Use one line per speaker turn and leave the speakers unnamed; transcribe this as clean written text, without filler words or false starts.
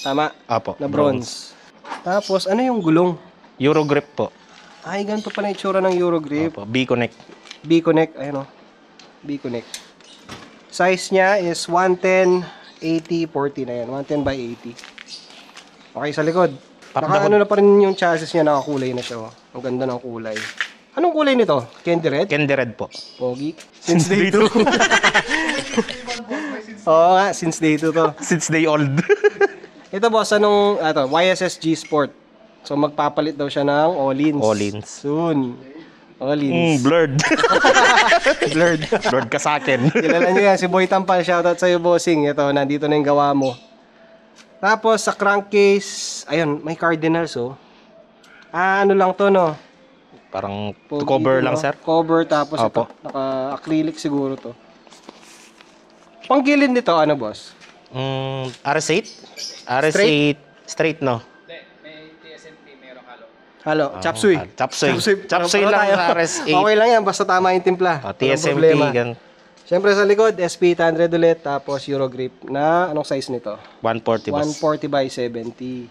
Tama?
Apo.
Na bronze. Tapos, ano yung gulong?
Euro grip po.
Ay, ganito pala yung itsura ng Euro Grip.
Apo. B-Connect.
B-Connect, ayun o. B-Connect. Size niya is 110, 80, 40 na yan. 110 by 80. Okay, sa likod. Naka-ano na pa rin yung chassis niya, nakakulay na siya. Oh. Ang ganda ng kulay. Anong kulay nito? Candy red?
Candy red po.
Pogi. Since day 2. Oo nga, since day 2 to.
Since day old.
Ito boss, YSS G Sport. So magpapalit daw siya ng All-ins.
All-ins.
Soon. All-ins.
Blurred.
Blurred.
Blurred ka sa akin.
Kilala niyo yan, si Boy Tampal. Shoutout sa'yo, bossing. Ito, nandito na yung gawa mo. Tapos, sa crankcase, ayun, may cardinals, oh. Ano lang to, no?
Parang
Pogi
cover
to,
lang,
no?
sir.
Cover, tapos
Opo.
ito, naka-acrylic siguro to. Panggilid nito, ano, boss?
RS8? RS8 straight, no?
Halo, chapsuy.
Chapsuy. Chapsuy
Para
lang
tayo.
sa RS8.
Okay lang yan, basta tama yung timpla. Walang
TSMT,
problema.
gan.
Siyempre sa likod, SP800 ulit, tapos Euro Grip na, anong size nito?
140 boss.
140 by 70.